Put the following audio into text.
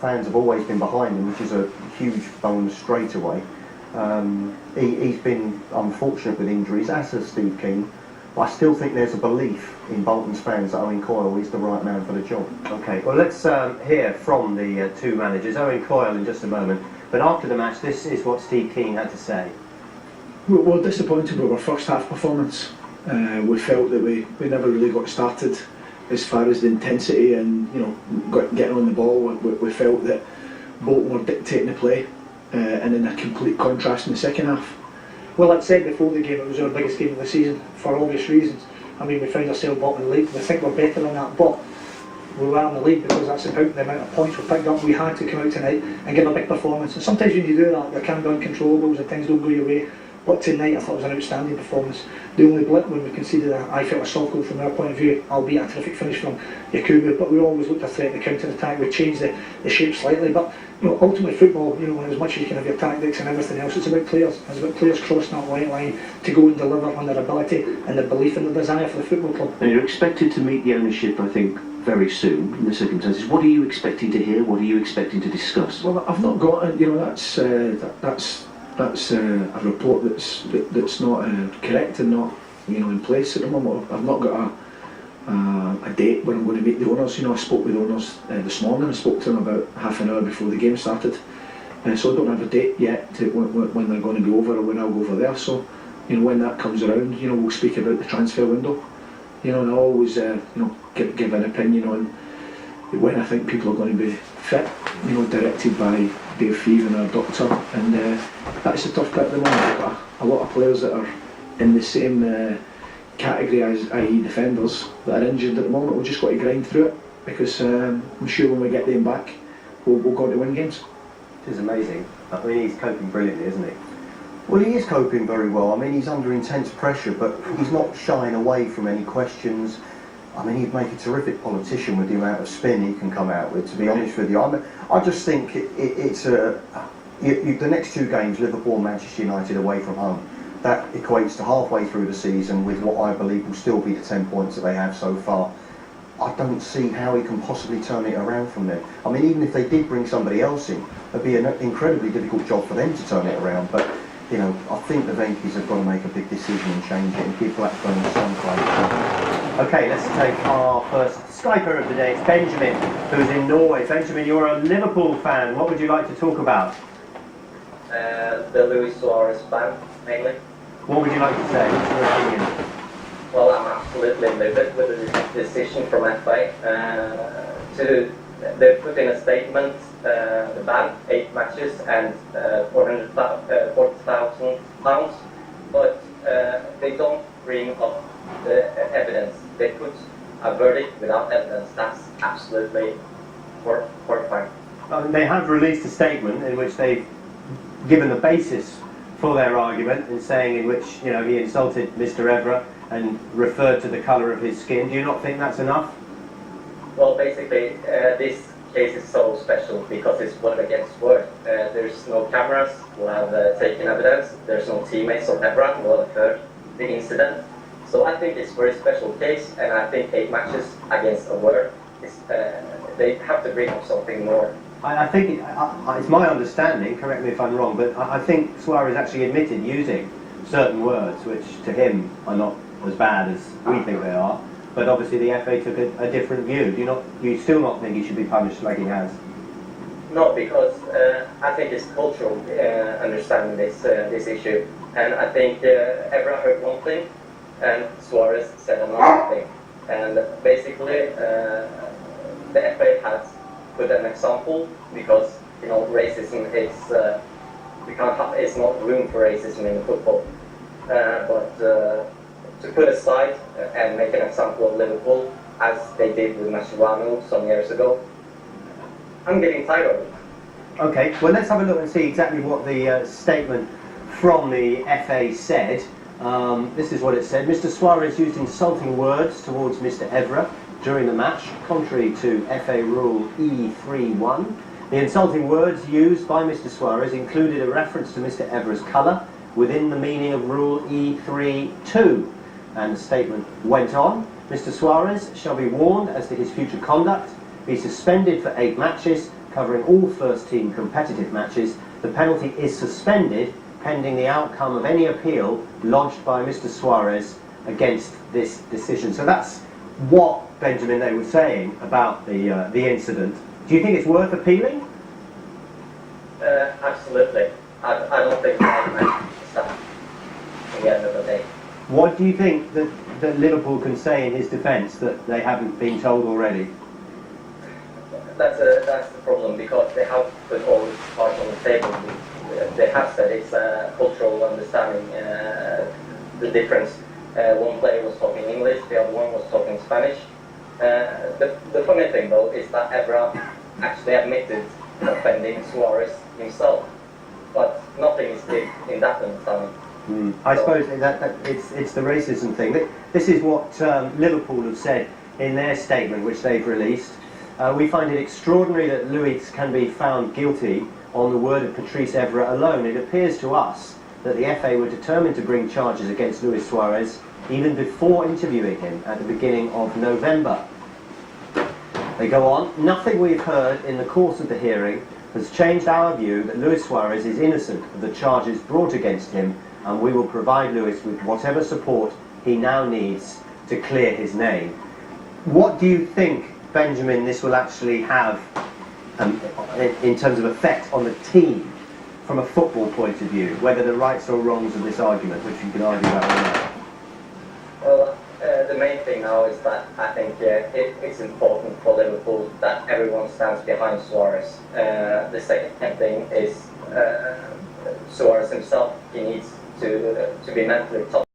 fans have always been behind him, which is a huge bonus straight away. He's been unfortunate with injuries, as has Steve Keane, but I still think there's a belief in Bolton's fans that Owen Coyle is the right man for the job. Okay, well let's hear from the two managers, Owen Coyle in just a moment, but after the match this is what Steve Keane had to say. We're disappointed with our first half performance. We felt that we never really got started as far as the intensity and getting on the ball. We felt that Bolton were dictating the play, and in a complete contrast in the second half. Well, I'd said before the game it was our biggest game of the season for obvious reasons. I mean, we found ourselves bottom of the league. We think we're better than that, but we were in the league because that's about the amount of points we picked up. We had to come out tonight and give a big performance, and sometimes when you do that there can be uncontrollables and things don't go your way. But tonight I thought it was an outstanding performance. The only blip when we conceded I felt a soft goal from our point of view, albeit a terrific finish from Yakubu, but we always looked a threat in the counter-attack. We changed the shape slightly, but ultimately football, as much as you can have your tactics and everything else, it's about players. It's about players crossing that white line to go and deliver on their ability and the belief and the desire for the football club. And you're expected to meet the ownership, I think, very soon in the circumstances. What are you expecting to hear? What are you expecting to discuss? Well, I've not got that's a report that's not correct and not in place at the moment. I've not got a date when I'm going to meet the owners. I spoke with the owners this morning. I spoke to them about half an hour before the game started, so I don't have a date yet to when they're going to be over or when I'll go over there. So when that comes around, we'll speak about the transfer window. And I always give an opinion on when I think people are going to be fit, directed by Dave Feeve and our doctor, and that's a tough bit at the moment. We've got a lot of players that are in the same category as, i.e. defenders, that are injured at the moment. We've just got to grind through it, because I'm sure when we get them back, we'll go on to win games. It is amazing. I mean, he's coping brilliantly, isn't he? Well, he is coping very well. I mean, he's under intense pressure, but he's not shying away from any questions. I mean, he'd make a terrific politician with the amount of spin he can come out with, to be honest with you. I just think it's the next two games, Liverpool and Manchester United away from home, that equates to halfway through the season with what I believe will still be the 10 points that they have so far. I don't see how he can possibly turn it around from there. I mean, even if they did bring somebody else in, it'd be an incredibly difficult job for them to turn it around. But I think the Venkies have got to make a big decision and change it and give Blackburn some kind of. Okay, let's take our first Skyper of the day. It's Benjamin, who's in Norway. Benjamin, you're a Liverpool fan. What would you like to talk about? The Luis Suarez ban, mainly. What would you like to say? What's your opinion? Well, I'm absolutely livid with the decision from FA. They put in a statement, the ban, 8 matches and £40,000, but they don't bring up the evidence. They put a verdict without evidence. That's absolutely horrifying. They have released a statement in which they've given the basis for their argument, in which he insulted Mr. Evra and referred to the colour of his skin. Do you not think that's enough? Well, basically, this case is so special because it's word against word. There's no cameras who have taken evidence. There's no teammates of Evra who have heard the incident. So I think it's a very special case, and I think 8 matches against a word they have to bring up something more. I think it's my understanding, correct me if I'm wrong, but I think Suarez actually admitted using certain words which to him are not as bad as we think they are, but obviously the FA took a different view. Do you still not think he should be punished like he has? No, because I think it's cultural understanding this issue, and I think Evra heard one thing and Suarez said another thing, and basically the FA has put an example, because racism is it's not room for racism in football, but to put aside and make an example of Liverpool as they did with Mascherano some years ago, I'm getting tired of it. Okay, well let's have a look and see exactly what the statement from the FA said. This is what it said. Mr. Suarez used insulting words towards Mr. Evra during the match, contrary to FA Rule E31. The insulting words used by Mr. Suarez included a reference to Mr. Evra's colour within the meaning of Rule E32. And the statement went on. Mr. Suarez shall be warned as to his future conduct, be suspended for 8 matches covering all first-team competitive matches. The penalty is suspended pending the outcome of any appeal lodged by Mr. Suarez against this decision. So that's what, Benjamin, they were saying about the incident. Do you think it's worth appealing? Absolutely. I don't think that stop at the end of the day. What do you think that Liverpool can say in his defence that they haven't been told already? That's the problem, because they have put all the cards on the table. They have said it's a cultural understanding, the difference. One player was talking English, the other one was talking Spanish. The funny thing though is that Evra actually admitted offending Suarez himself, but nothing is big in that understanding. I suppose that it's the racism thing. This is what Liverpool have said in their statement, which they've released. We find it extraordinary that Luis can be found guilty on the word of Patrice Evra alone. It appears to us that the FA were determined to bring charges against Luis Suarez even before interviewing him at the beginning of November. They go on, nothing we've heard in the course of the hearing has changed our view that Luis Suarez is innocent of the charges brought against him, and we will provide Luis with whatever support he now needs to clear his name. What do you think, Benjamin, this will actually have in terms of effect on the team from a football point of view, whether the rights or wrongs of this argument, which you can argue about or not? Well, the main thing now is that I think it's important for Liverpool that everyone stands behind Suarez. The second thing is Suarez himself. He needs to be mentally tough.